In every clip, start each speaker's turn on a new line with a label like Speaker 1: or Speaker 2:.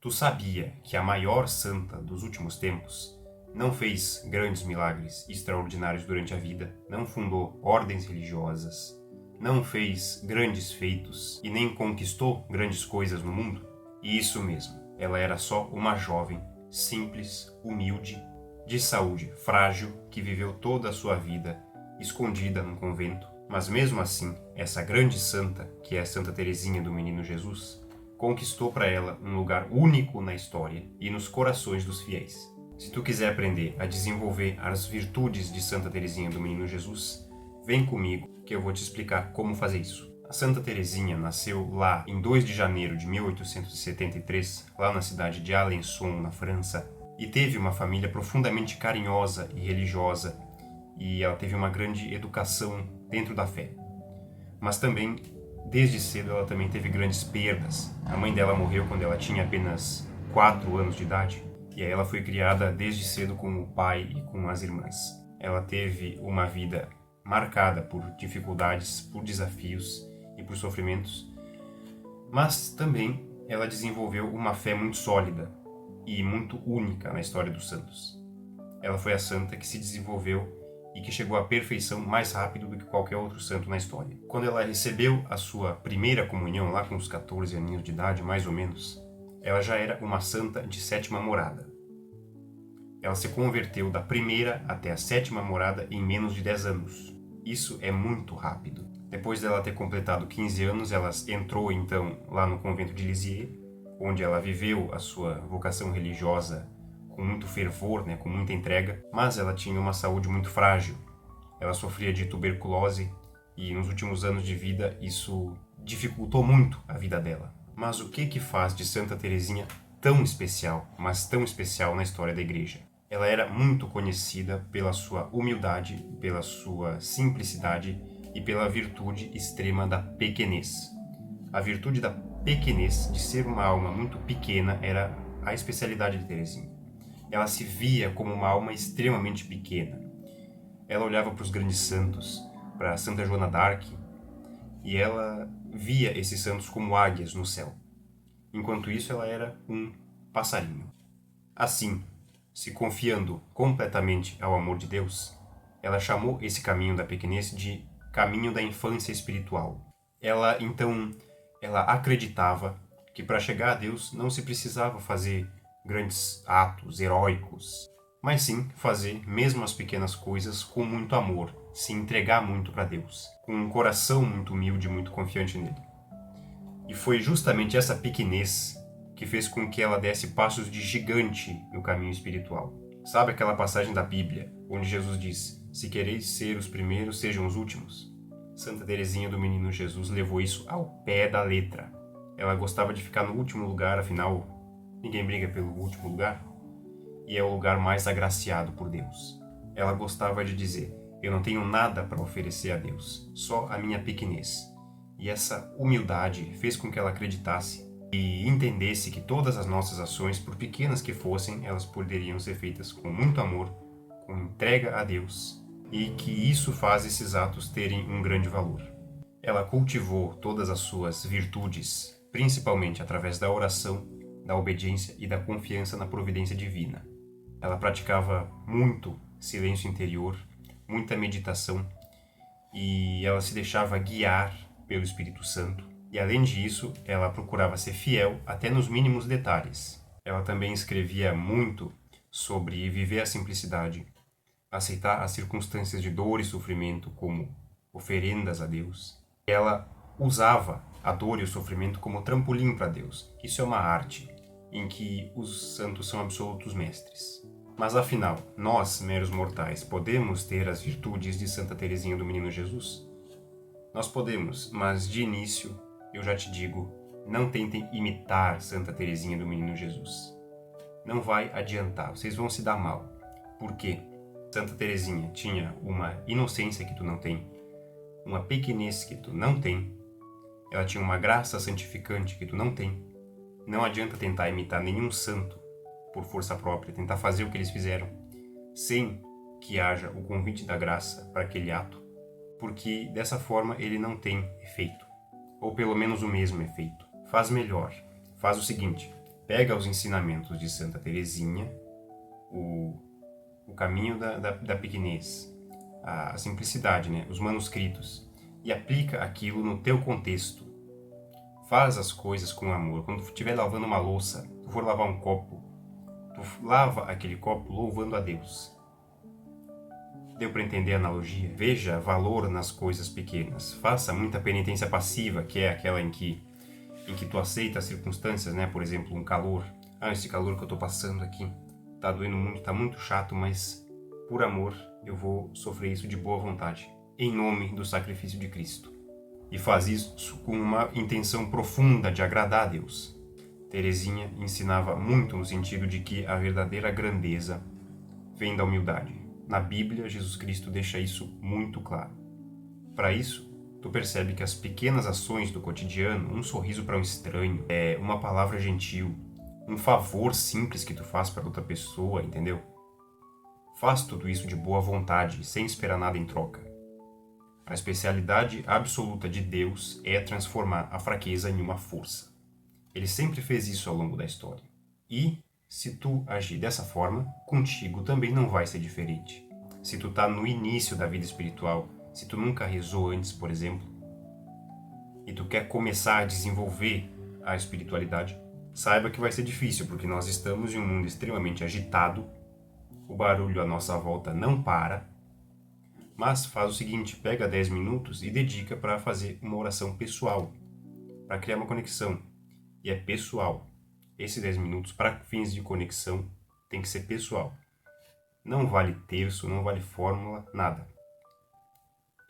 Speaker 1: Tu sabia que a maior santa dos últimos tempos não fez grandes milagres extraordinários durante a vida, não fundou ordens religiosas, não fez grandes feitos e nem conquistou grandes coisas no mundo? E isso mesmo, ela era só uma jovem, simples, humilde, de saúde frágil, que viveu toda a sua vida escondida num convento. Mas mesmo assim, essa grande santa, que é Santa Teresinha do Menino Jesus, conquistou para ela um lugar único na história e nos corações dos fiéis. Se tu quiser aprender a desenvolver as virtudes de Santa Teresinha do Menino Jesus, vem comigo que eu vou te explicar como fazer isso. A Santa Teresinha nasceu lá em 2 de janeiro de 1873, lá na cidade de Alençon, na França, e teve uma família profundamente carinhosa e religiosa, e ela teve uma grande educação dentro da fé. Mas também, desde cedo, ela também teve grandes perdas. A mãe dela morreu quando ela tinha apenas 4 anos de idade, e aí ela foi criada desde cedo com o pai e com as irmãs. Ela teve uma vida marcada por dificuldades, por desafios e por sofrimentos, mas também ela desenvolveu uma fé muito sólida e muito única na história dos santos. Ela foi a santa que se desenvolveu e que chegou à perfeição mais rápido do que qualquer outro santo na história. Quando ela recebeu a sua primeira comunhão, lá com os 14 aninhos de idade, mais ou menos, ela já era uma santa de 7ª morada. Ela se converteu da primeira até a 7ª morada em menos de 10 anos. Isso é muito rápido. Depois dela ter completado 15 anos, ela entrou então lá no convento de Lisieux, onde ela viveu a sua vocação religiosa com muito fervor, com muita entrega, mas ela tinha uma saúde muito frágil. Ela sofria de tuberculose e nos últimos anos de vida isso dificultou muito a vida dela. Mas o que faz de Santa Teresinha tão especial, mas tão especial na história da Igreja? Ela era muito conhecida pela sua humildade, pela sua simplicidade e pela virtude extrema da pequenez. A virtude da pequenez, de ser uma alma muito pequena, era a especialidade de Teresinha. Ela se via como uma alma extremamente pequena. Ela olhava para os grandes santos, para Santa Joana d'Arc, e ela via esses santos como águias no céu. Enquanto isso, ela era um passarinho. Assim, se confiando completamente ao amor de Deus, ela chamou esse caminho da pequenez de caminho da infância espiritual. Ela acreditava que para chegar a Deus não se precisava fazer grandes atos heróicos, mas sim fazer mesmo as pequenas coisas com muito amor, se entregar muito para Deus, com um coração muito humilde e muito confiante nele. E foi justamente essa pequenez que fez com que ela desse passos de gigante no caminho espiritual. Sabe aquela passagem da Bíblia, onde Jesus diz: "Se quereis ser os primeiros, sejam os últimos"? Santa Teresinha do Menino Jesus levou isso ao pé da letra. Ela gostava de ficar no último lugar, afinal, ninguém briga pelo último lugar, e é o lugar mais agraciado por Deus. Ela gostava de dizer: "Eu não tenho nada para oferecer a Deus, só a minha pequenez". E essa humildade fez com que ela acreditasse e entendesse que todas as nossas ações, por pequenas que fossem, elas poderiam ser feitas com muito amor, com entrega a Deus, e que isso faz esses atos terem um grande valor. Ela cultivou todas as suas virtudes, principalmente através da oração, da obediência e da confiança na providência divina. Ela praticava muito silêncio interior, muita meditação, e ela se deixava guiar pelo Espírito Santo. E além disso, ela procurava ser fiel até nos mínimos detalhes. Ela também escrevia muito sobre viver a simplicidade, aceitar as circunstâncias de dor e sofrimento como oferendas a Deus. Ela usava a dor e o sofrimento como trampolim para Deus. Isso é uma arte em que os santos são absolutos mestres. Mas afinal, nós, meros mortais, podemos ter as virtudes de Santa Teresinha do Menino Jesus? Nós podemos, mas de início, eu já te digo, não tentem imitar Santa Teresinha do Menino Jesus. Não vai adiantar, vocês vão se dar mal. Por quê? Santa Teresinha tinha uma inocência que tu não tem, uma pequenez que tu não tem, ela tinha uma graça santificante que tu não tem. Não adianta tentar imitar nenhum santo por força própria, tentar fazer o que eles fizeram, sem que haja o convite da graça para aquele ato, porque dessa forma ele não tem efeito, ou pelo menos o mesmo efeito. Faz melhor, faz o seguinte: Pega os ensinamentos de Santa Teresinha, o caminho da pequenez, a simplicidade, né? Os manuscritos, e aplica aquilo no teu contexto. Faz as coisas com amor. Quando tu estiver lavando uma louça, tu for lavar um copo, tu lava aquele copo louvando a Deus. Deu para entender a analogia? Veja valor nas coisas pequenas. Faça muita penitência passiva, que é aquela em que tu aceita as circunstâncias, né? Por exemplo, um calor. Esse calor que eu tô passando aqui tá doendo muito, tá muito chato, mas por amor eu vou sofrer isso de boa vontade, em nome do sacrifício de Cristo. E faz isso com uma intenção profunda de agradar a Deus. Teresinha ensinava muito no sentido de que a verdadeira grandeza vem da humildade. Na Bíblia, Jesus Cristo deixa isso muito claro. Para isso, tu percebe que as pequenas ações do cotidiano, um sorriso para um estranho, uma palavra gentil, um favor simples que tu faz para outra pessoa, entendeu? Faz tudo isso de boa vontade, sem esperar nada em troca. A especialidade absoluta de Deus é transformar a fraqueza em uma força. Ele sempre fez isso ao longo da história. E, se tu agir dessa forma, contigo também não vai ser diferente. Se tu tá no início da vida espiritual, se tu nunca rezou antes, por exemplo, e tu quer começar a desenvolver a espiritualidade, saiba que vai ser difícil, porque nós estamos em um mundo extremamente agitado, o barulho à nossa volta não para, mas faz o seguinte, pega 10 minutos e dedica para fazer uma oração pessoal, para criar uma conexão. E é pessoal. Esses 10 minutos, para fins de conexão, tem que ser pessoal. Não vale terço, não vale fórmula, nada.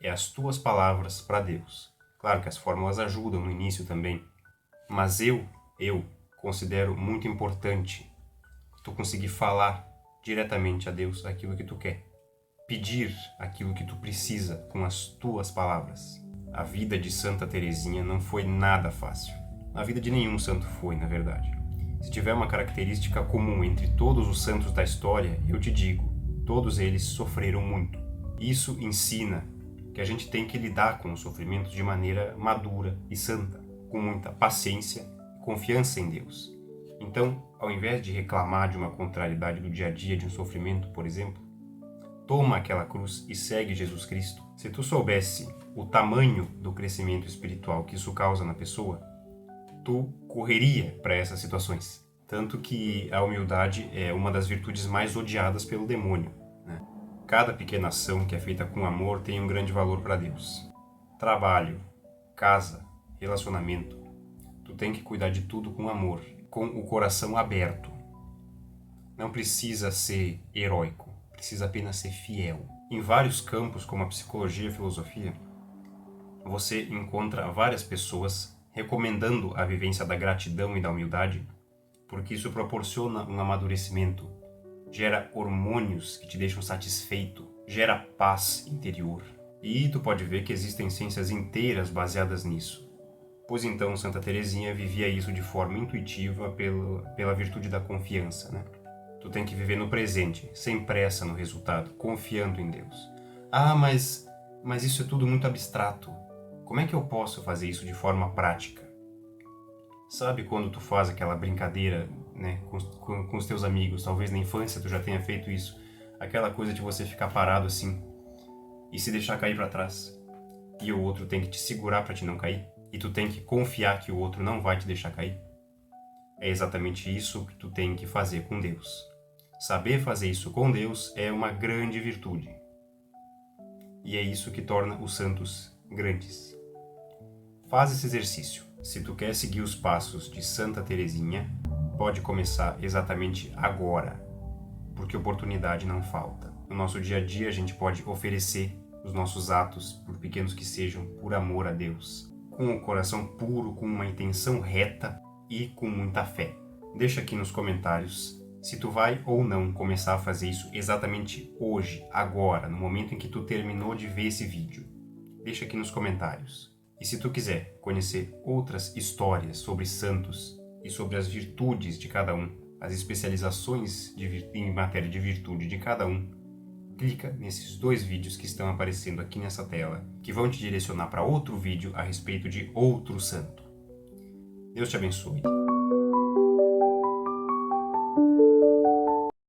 Speaker 1: É as tuas palavras para Deus. Claro que as fórmulas ajudam no início também, mas eu considero muito importante tu conseguir falar diretamente a Deus aquilo que tu quer. Pedir aquilo que tu precisa com as tuas palavras. A vida de Santa Teresinha não foi nada fácil. A vida de nenhum santo foi, na verdade. Se tiver uma característica comum entre todos os santos da história, eu te digo, todos eles sofreram muito. Isso ensina que a gente tem que lidar com os sofrimentos de maneira madura e santa, com muita paciência e confiança em Deus. Então, ao invés de reclamar de uma contrariedade do dia a dia, de um sofrimento, por exemplo, toma aquela cruz e segue Jesus Cristo. Se tu soubesse o tamanho do crescimento espiritual que isso causa na pessoa, tu correria para essas situações. Tanto que a humildade é uma das virtudes mais odiadas pelo demônio, né? Cada pequena ação que é feita com amor tem um grande valor para Deus. Trabalho, casa, relacionamento. Tu tem que cuidar de tudo com amor, com o coração aberto. Não precisa ser heróico. Precisa apenas ser fiel. Em vários campos, como a psicologia e a filosofia, você encontra várias pessoas recomendando a vivência da gratidão e da humildade, porque isso proporciona um amadurecimento, gera hormônios que te deixam satisfeito, gera paz interior. E tu pode ver que existem ciências inteiras baseadas nisso. Pois então, Santa Teresinha vivia isso de forma intuitiva pela virtude da confiança, né? Tu tem que viver no presente, sem pressa no resultado, confiando em Deus. Mas isso é tudo muito abstrato. Como é que eu posso fazer isso de forma prática? Sabe quando tu faz aquela brincadeira, né, com os teus amigos, talvez na infância tu já tenha feito isso, aquela coisa de você ficar parado assim e se deixar cair para trás, e o outro tem que te segurar para te não cair, e tu tem que confiar que o outro não vai te deixar cair? É exatamente isso que tu tem que fazer com Deus. Saber fazer isso com Deus é uma grande virtude. E é isso que torna os santos grandes. Faz esse exercício. Se tu quer seguir os passos de Santa Teresinha, pode começar exatamente agora, porque oportunidade não falta. No nosso dia a dia a gente pode oferecer os nossos atos, por pequenos que sejam, por amor a Deus, com o coração puro, com uma intenção reta e com muita fé. Deixa aqui nos comentários se tu vai ou não começar a fazer isso exatamente hoje, agora, no momento em que tu terminou de ver esse vídeo. Deixa aqui nos comentários. E se tu quiser conhecer outras histórias sobre santos e sobre as virtudes de cada um, as especializações em matéria de virtude de cada um, clica nesses 2 vídeos que estão aparecendo aqui nessa tela, que vão te direcionar para outro vídeo a respeito de outro santo. Deus te abençoe.